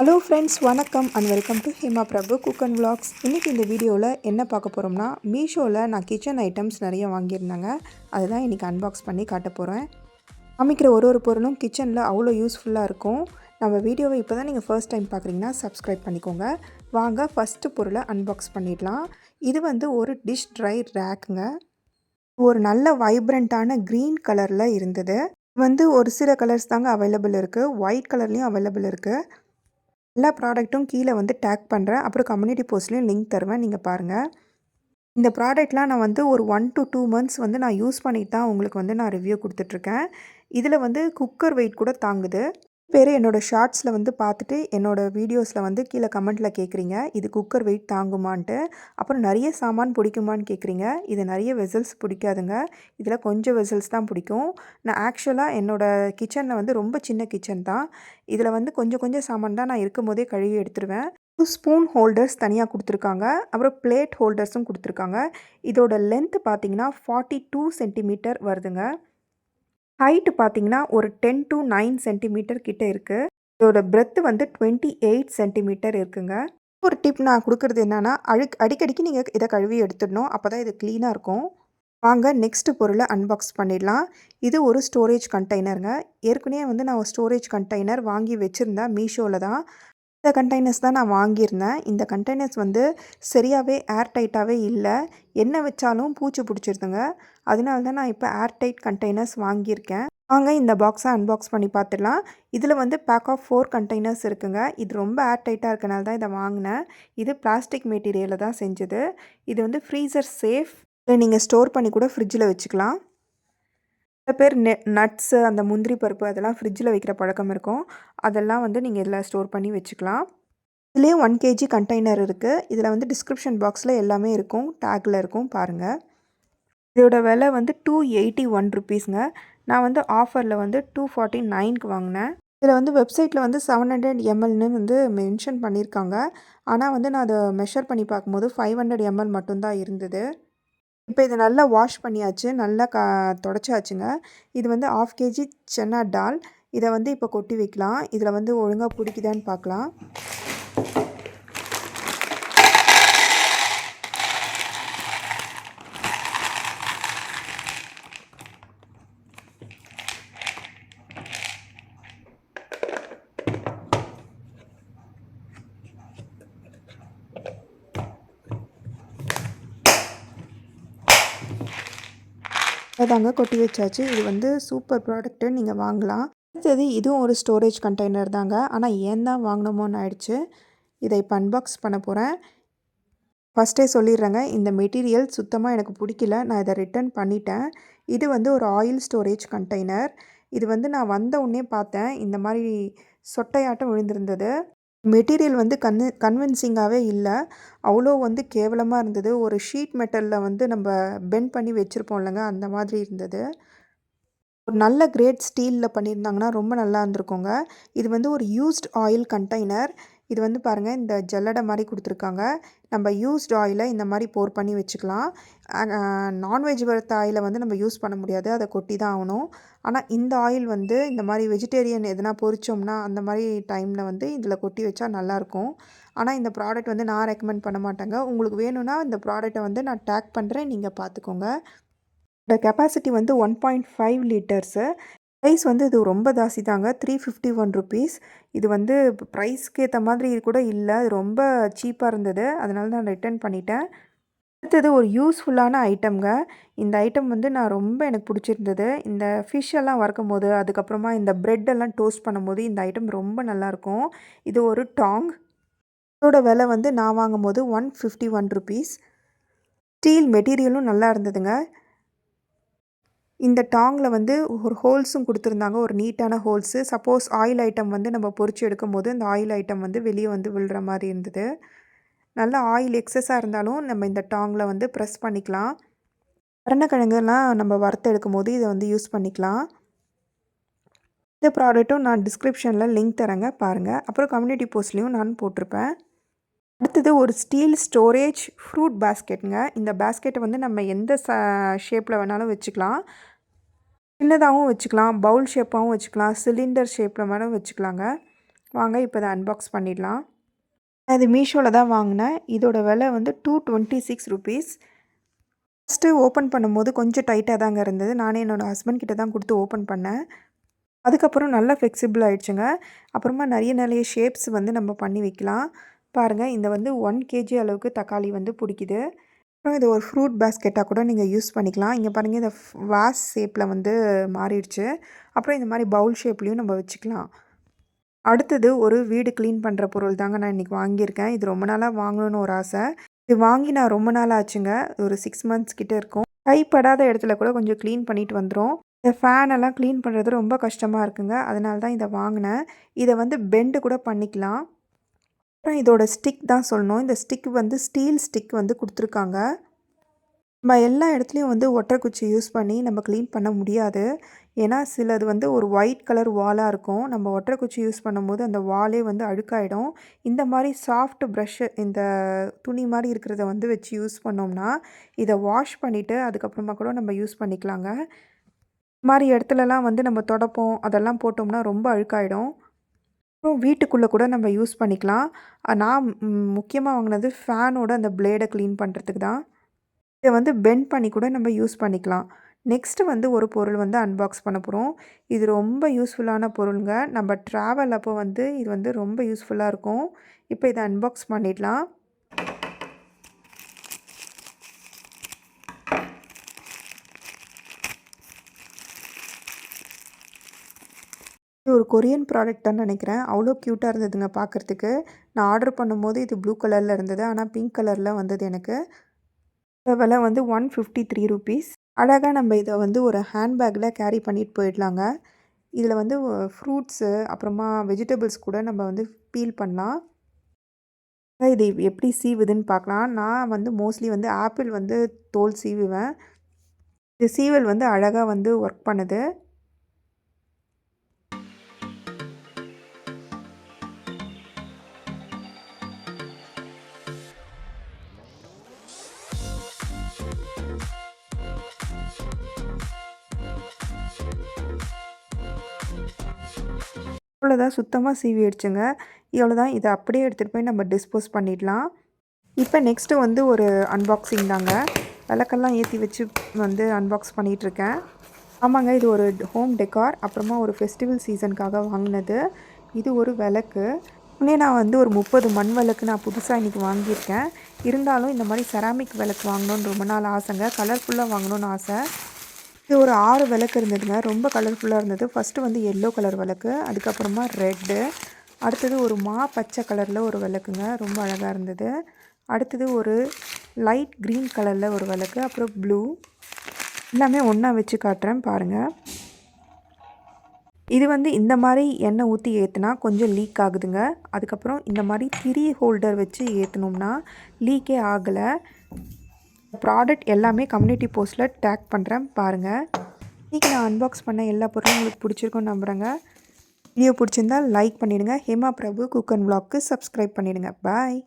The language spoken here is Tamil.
ஹலோ ஃப்ரெண்ட்ஸ், வணக்கம் and welcome to Hema Prabhu cook and vlogs. இன்றைக்கி இந்த வீடியோவில் என்ன பார்க்க போகிறோம்னா, மீஷோவில் நான் கிச்சன் ஐட்டம்ஸ் நிறைய வாங்கியிருந்தேங்க. அதுதான் இன்றைக்கி அன்பாக்ஸ் பண்ணி காட்ட போகிறேன். காமிக்கிற ஒரு பொருளும் கிச்சனில் அவ்வளோ யூஸ்ஃபுல்லாக இருக்கும். நம்ம வீடியோவை இப்போ தான் நீங்கள் ஃபர்ஸ்ட் டைம் பார்க்குறீங்கன்னா சப்ஸ்கிரைப் பண்ணிக்கோங்க. வாங்க ஃபஸ்ட்டு பொருளை அன்பாக்ஸ் பண்ணிடலாம். இது வந்து ஒரு டிஷ் ட்ரை ரேக்குங்க. ஒரு நல்ல வைப்ரண்ட்டான க்ரீன் கலரில் இருந்தது. வந்து ஒரு சில கலர்ஸ் தாங்க அவைலபிள் இருக்குது. ஒயிட் கலர்லேயும் அவைலபிள் இருக்குது. எல்லா ப்ராடக்ட்டும் கீழே வந்து டேக் பண்ணுறேன். அப்புறம் கம்யூனிட்டி போஸ்ட்லேயும் லிங்க் தருவேன், நீங்கள் பாருங்கள். இந்த ப்ராடக்ட்லாம் நான் வந்து ஒரு 1 to 2 மந்த்ஸ் வந்து நான் யூஸ் பண்ணிட்டு தான் உங்களுக்கு வந்து நான் ரிவ்யூ கொடுத்துட்ருக்கேன். இதில் வந்து குக்கர் வெயிட் கூட தாங்குது. பேர் என்னோடய ஷார்ட்ஸில் வந்து பார்த்துட்டு என்னோடய வீடியோஸில் வந்து கீழே கமெண்ட்டில் கேட்குறீங்க, இது குக்கர் வெயிட் தாங்குமான்ட்டு. அப்புறம் நிறைய சாமான் பிடிக்குமான்னு கேட்குறீங்க. இது நிறைய வெசல்ஸ் பிடிக்காதுங்க. இதில் கொஞ்சம் வெசல்ஸ் தான் பிடிக்கும். நான் ஆக்சுவலாக என்னோடய கிச்சனில் வந்து ரொம்ப சின்ன கிச்சன் தான். இதில் வந்து கொஞ்சம் கொஞ்சம் சாமான் தான் நான் இருக்கும் போதே கழுவி எடுத்துருவேன். ஸ்பூன் ஹோல்டர்ஸ் தனியாக கொடுத்துருக்காங்க. அப்புறம் பிளேட் ஹோல்டர்ஸும் கொடுத்துருக்காங்க. இதோட லென்த் பார்த்தீங்கன்னா 42 சென்டிமீட்டர் வருதுங்க. ஹைட்டு பார்த்தீங்கன்னா ஒரு 10 to 9 சென்டிமீட்டர் கிட்ட இருக்குது. இதோட பிரெத்து வந்து 28 சென்டிமீட்டர் இருக்குங்க. ஒரு டிப் நான் கொடுக்குறது என்னென்னா, அடிக்கடிக்கு நீங்கள் இதை கழுவி எடுத்துடணும். அப்போ தான் இது க்ளீனாக இருக்கும். வாங்க நெக்ஸ்ட் பொருளை அன்பாக்ஸ் பண்ணிடலாம். இது ஒரு ஸ்டோரேஜ் கண்டெய்னருங்க. ஏற்கனவே வந்து நான் ஒரு ஸ்டோரேஜ் கண்டெய்னர் வாங்கி வச்சுருந்தேன் மீஷோவில் தான். இந்த கண்டெய்னர்ஸ் தான் நான் வாங்கியிருந்தேன். இந்த கண்டெய்னர்ஸ் வந்து சரியாகவே ஏர் டைட்டாகவே இல்லை. என்ன வச்சாலும் பூச்சி பிடிச்சிருதுங்க. அதனால தான் நான் இப்போ ஏர் டைட் கண்டெய்னர்ஸ் வாங்கியிருக்கேன். வாங்க இந்த பாக்ஸை அன்பாக்ஸ் பண்ணி பார்த்துடலாம். இதில் வந்து பேக் ஆஃப் 4 கண்டெய்னர்ஸ் இருக்குங்க. இது ரொம்ப ஏர் டைட்டாக இருக்கனால தான் இதை வாங்கினேன். இது பிளாஸ்டிக் மெட்டீரியலில் தான் செஞ்சது. இது வந்து ஃப்ரீசர் சேஃப். இதை நீங்கள் ஸ்டோர் பண்ணி கூட ஃப்ரிட்ஜில் வச்சுக்கலாம். சில பேர் நட்ஸு, அந்த முந்திரி பருப்பு அதெல்லாம் ஃப்ரிட்ஜில் வைக்கிற பழக்கம் இருக்கும். அதெல்லாம் வந்து நீங்கள் இதில் ஸ்டோர் பண்ணி வச்சுக்கலாம். இதுலேயே 1 kg கண்டெய்னர் இருக்குது. இதில் வந்து டிஸ்கிரிப்ஷன் பாக்ஸில் எல்லாமே இருக்கும், டேக்கில் இருக்கும், பாருங்கள். இதோட விலை வந்து 281 ருபீஸுங்க. நான் வந்து ஆஃபரில் வந்து 249க்கு வாங்கினேன். இதில் வந்து வெப்சைட்டில் வந்து 700 mlன்னு வந்து மென்ஷன் பண்ணியிருக்காங்க. ஆனால் வந்து நான் அதை மெஷர் பண்ணி பார்க்கும்போது 500 ml மட்டும்தான் இருந்தது. இப்போ இதை நல்லா வாஷ் பண்ணியாச்சு, நல்லா தொடச்சாச்சுங்க. இது வந்து 1/2 kg சன்னா டால். இதை வந்து இப்போ கொட்டி வைக்கலாம். இதில் வந்து ஒழுங்காக பிடிக்குதான்னு பார்க்கலாம். அதாங்க கொட்டி வச்சாச்சு. இது வந்து சூப்பர் ப்ராடக்ட்டு, நீங்கள் வாங்கலாம். அடுத்தது இதுவும் ஒரு ஸ்டோரேஜ் கண்டெய்னர் தாங்க. ஆனால் ஏன் தான் வாங்கினோமோன்னு ஆயிடுச்சு. இதை இப்போ அன்பாக்ஸ் பண்ண போகிறேன். ஃபஸ்ட்டே சொல்லிடுறேங்க, இந்த மெட்டீரியல் சுத்தமாக எனக்கு பிடிக்கல. நான் இதை ரிட்டர்ன் பண்ணிட்டேன். இது வந்து ஒரு ஆயில் ஸ்டோரேஜ் கண்டெய்னர். இது வந்து நான் வந்த உடனே பார்த்தேன், இந்த மாதிரி சொட்டையாட்டம் விழுந்திருந்தது. மெட்டீரியல் வந்து கன்வின்சிங்காகவே இல்லை. அவ்வளோ வந்து கேவலமாக இருந்தது. ஒரு ஷீட் மெட்டலில் வந்து நம்ம பெண்ட் பண்ணி வச்சுருப்போம் இல்லைங்க, அந்த மாதிரி இருந்தது. ஒரு நல்ல கிரேட் ஸ்டீலில் பண்ணியிருந்தாங்கன்னா ரொம்ப நல்லா இருந்திருக்குங்க. இது வந்து ஒரு யூஸ்ட் ஆயில் கண்டெய்னர். இது வந்து பாருங்கள், இந்த ஜல்லடை மாதிரி கொடுத்துருக்காங்க. நம்ம யூஸ்ட் ஆயிலை இந்த மாதிரி போர் பண்ணி வச்சுக்கலாம். நான்வெஜ் வறுத்த ஆயிலை வந்து நம்ம யூஸ் பண்ண முடியாது, அதை கொட்டி தான் ஆகணும். ஆனால் இந்த ஆயில் வந்து இந்த மாதிரி வெஜிடேரியன் எதனா பொரிச்சோம்னா அந்த மாதிரி டைமில் வந்து இதில் கொட்டி வச்சா நல்லாயிருக்கும். ஆனால் இந்த ப்ராடக்ட் வந்து நான் ரெக்கமெண்ட் பண்ண மாட்டேங்க. உங்களுக்கு வேணும்னா இந்த ப்ராடக்ட்டை வந்து நான் டேக் பண்ணுறேன், நீங்கள் பார்த்துக்கோங்க. இதோட கெப்பாசிட்டி வந்து 1.5 லிட்டர்ஸு. ப்ரைஸ் வந்து இது ரொம்ப ஜாஸ்தி தாங்க, 351 ருபீஸ். இது வந்து ப்ரைஸ்க்கு ஏற்ற மாதிரி இது கூட இல்லை, அது ரொம்ப சீப்பாக இருந்தது. அதனால நான் ரிட்டர்ன் பண்ணிட்டேன். அடுத்தது ஒரு யூஸ்ஃபுல்லான ஐட்டம்ங்க. இந்த ஐட்டம் வந்து எனக்கு பிடிச்சிருந்தது. இந்த ஃபிஷ் எல்லாம் வறுக்கும் போது, அதுக்கப்புறமா இந்த ப்ரெட்டெல்லாம் டோஸ்ட் பண்ணும்போது இந்த ஐட்டம் ரொம்ப நல்லாயிருக்கும். இது ஒரு டாங். இதோட விலை வந்து நான் வாங்கும்போது 151 ருபீஸ். ஸ்டீல் மெட்டீரியலும் நல்லா இருந்ததுங்க. இந்த டாங்கில் வந்து ஒரு ஹோல்ஸும் கொடுத்துருந்தாங்க, ஒரு நீட்டான ஹோல்ஸு. சப்போஸ் ஆயில் ஐட்டம் வந்து நம்ம பொரிச்சு எடுக்கும்போது இந்த ஆயில் ஐட்டம் வந்து வெளியே வந்து விழுற மாதிரி இருந்தது. நல்லா ஆயில் எக்ஸஸாக இருந்தாலும் நம்ம இந்த டாங்கில் வந்து ப்ரெஸ் பண்ணிக்கலாம். கருணக்கிழங்கெல்லாம் நம்ம வறுத்து எடுக்கும்போது இதை வந்து யூஸ் பண்ணிக்கலாம். இந்த ப்ராடக்ட்டும் நான் டிஸ்கிரிப்ஷனில் லிங்க் தரேங்க, பாருங்கள். அப்புறம் கம்யூனிட்டி போஸ்ட்லேயும் நான் போட்டிருப்பேன். அடுத்தது ஒரு ஸ்டீல் ஸ்டோரேஜ் ஃப்ரூட் பேஸ்கெட்டுங்க. இந்த பேஸ்கெட்டை வந்து நம்ம எந்த ஷேப்பில் வேணாலும் வச்சுக்கலாம். சின்னதாகவும் வச்சுக்கலாம், பவுல் ஷேப்பாகவும் வச்சுக்கலாம், சிலிண்டர் ஷேப்பில் வேணாலும் வச்சுக்கலாங்க. வாங்க இப்போ இதை அன்பாக்ஸ் பண்ணிடலாம். இது மீஷோவில் தான் வாங்கினேன். இதோட விலை வந்து 226 ருபீஸ். ஃபஸ்ட்டு ஓப்பன் பண்ணும்போது கொஞ்சம் டைட்டாக தாங்க இருந்தது. நானே என்னோடய ஹஸ்பண்ட் கிட்ட தான் கொடுத்து ஓப்பன் பண்ணேன். அதுக்கப்புறம் நல்லா ஃப்ளெக்சிபிள் ஆகிடுச்சுங்க. அப்புறமா நிறைய ஷேப்ஸ் வந்து நம்ம பண்ணி வைக்கலாம். பாருங்கள், இந்த வந்து 1 கேஜி அளவுக்கு தக்காளி வந்து பிடிக்குது. அப்புறம் இது ஒரு ஃப்ரூட் பேஸ்கெட்டாக கூட நீங்கள் யூஸ் பண்ணிக்கலாம். இங்கே பாருங்கள், இந்த வாஸ் ஷேப்பில் வந்து மாறிடுச்சு. அப்புறம் இந்த மாதிரி பவுல் ஷேப்லேயும் நம்ம வச்சுக்கலாம். அடுத்தது ஒரு வீடு க்ளீன் பண்ணுற பொருள் தாங்க நான் இன்றைக்கி வாங்கியிருக்கேன். இது ரொம்ப நாளாக வாங்கணுன்னு ஒரு ஆசை. இது வாங்கி நான் ரொம்ப நாள் ஆச்சுங்க. ஒரு 6 மந்த்ஸ் கிட்டே இருக்கும். கைப்படாத இடத்துல கூட கொஞ்சம் க்ளீன் பண்ணிட்டு வந்துடும். இந்த ஃபேனெல்லாம் க்ளீன் பண்ணுறது ரொம்ப கஷ்டமாக இருக்குங்க. அதனால தான் இதை வாங்கினேன். இதை வந்து பெண்டு கூட பண்ணிக்கலாம். அப்புறம் இதோட ஸ்டிக் தான் சொல்லணும். இந்த ஸ்டிக் வந்து ஸ்டீல் ஸ்டிக் வந்து கொடுத்துருக்காங்க. நம்ம எல்லா இடத்துலையும் வந்து ஒட்டறைக்குச்சி யூஸ் பண்ணி நம்ம க்ளீன் பண்ண முடியாது. ஏன்னா சிலது வந்து ஒரு ஒயிட் கலர் வாலாக இருக்கும். நம்ம ஒட்டறைக்குச்சி யூஸ் பண்ணும்போது அந்த வாலே வந்து அழுக்காயிடும். இந்த மாதிரி சாஃப்ட் ப்ரஷ்ஷு, இந்த துணி மாதிரி இருக்கிறத வந்து வச்சு யூஸ் பண்ணோம்னா இதை வாஷ் பண்ணிவிட்டு அதுக்கப்புறமா கூட நம்ம யூஸ் பண்ணிக்கலாங்க. இந்த மாதிரி இடத்துலலாம் வந்து நம்ம தொடப்போம் அதெல்லாம் போட்டோம்னா ரொம்ப அழுக்காயிடும். அப்புறம் வீட்டுக்குள்ளே கூட நம்ம யூஸ் பண்ணிக்கலாம். நான் முக்கியமாக வாங்கினது ஃபேனோட அந்த பிளேடை க்ளீன் பண்ணுறதுக்கு தான். இதை வந்து பெண்ட் பண்ணி கூட நம்ம யூஸ் பண்ணிக்கலாம். நெக்ஸ்ட்டு வந்து ஒரு பொருள் வந்து அன்பாக்ஸ் பண்ண போகிறோம். இது ரொம்ப யூஸ்ஃபுல்லான பொருளுங்க. நம்ம ட்ராவல் அப்போ வந்து இது வந்து ரொம்ப யூஸ்ஃபுல்லாக இருக்கும். இப்போ இதை அன்பாக்ஸ் பண்ணிடலாம். இது ஒரு கொரியன் ப்ராடக்ட்டான்னு நினைக்கிறேன். அவ்வளோ க்யூட்டாக இருந்ததுங்க பார்க்குறதுக்கு. நான் ஆர்டர் பண்ணும்போது இது ப்ளூ கலரில் இருந்தது. ஆனால் பிங்க் கலரில் வந்தது எனக்கு. விலை வந்து 153 ருபீஸ். அழகாக நம்ம இதை வந்து ஒரு ஹேண்ட்பேக்கில் கேரி பண்ணிட்டு போயிடலாங்க. இதில் வந்து ஃப்ரூட்ஸு அப்புறமா வெஜிடபிள்ஸ் கூட நம்ம வந்து பீல் பண்ணலாம். இது எப்படி சீவுதுன்னு பார்க்கலாம். நான் வந்து மோஸ்ட்லி வந்து ஆப்பிள் வந்து தோல் சீவுவேன். இது சீவல் வந்து அழகாக வந்து ஒர்க் பண்ணுது. இவ்வளோதான், சுத்தமாக சீவிடுச்சுங்க. இவ்வளோதான், இதை அப்படியே எடுத்துகிட்டு போய் நம்ம டிஸ்போஸ் பண்ணிடலாம். இப்போ நெக்ஸ்ட்டு வந்து ஒரு அன்பாக்சிங் தாங்க. விளக்கெல்லாம் ஏற்றி வச்சு வந்து அன்பாக்ஸ் பண்ணிகிட்ருக்கேன். ஆமாங்க, இது ஒரு ஹோம் டெக்கார். அப்புறமா ஒரு ஃபெஸ்டிவல் சீசனுக்காக வாங்கினது. இது ஒரு விளக்கு. முன்னே நான் வந்து ஒரு 30 மண் விளக்கு நான் புதுசாக இன்றைக்கி வாங்கியிருக்கேன். இருந்தாலும் இந்த மாதிரி செராமிக் விளக்கு வாங்கணுன்னு ரொம்ப நாள் ஆசைங்க. கலர்ஃபுல்லாக வாங்கணுன்னு ஆசை. இது ஒரு 6 விளக்கு இருந்ததுங்க. ரொம்ப கலர்ஃபுல்லாக இருந்தது. ஃபஸ்ட்டு வந்து எல்லோ கலர் விளக்கு, அதுக்கப்புறமா ரெட்டு, அடுத்தது ஒரு பச்சை கலரில் ஒரு விளக்குங்க, ரொம்ப அழகாக இருந்தது. அடுத்தது ஒரு லைட் க்ரீன் கலரில் ஒரு விளக்கு, அப்புறம் ப்ளூ. எல்லாமே ஒன்றா வச்சு காட்டுறேன் பாருங்கள். இது வந்து இந்த மாதிரி எண்ணெய் ஊற்றி ஏற்றுனா கொஞ்சம் லீக் ஆகுதுங்க. அதுக்கப்புறம் இந்த மாதிரி திரி ஹோல்டர் வச்சு ஏற்றினோம்னா லீக்கே ஆகலை. ப்ராடக்ட் எல்லாமே கம்யூனிட்டி போஸ்ட்டில் டேக் பண்ணுறேன் பாருங்கள். இன்றைக்கி நான் அன்பாக்ஸ் பண்ண எல்லா பொருளும் உங்களுக்கு பிடிச்சிருக்குன்னு நம்புகிறேங்க. வீடியோ பிடிச்சிருந்தால் லைக் பண்ணிவிடுங்க. ஹேமா பிரபு குக் அண்ட் விளாக்க்கு சப்ஸ்கிரைப் பண்ணிவிடுங்க. பாய்.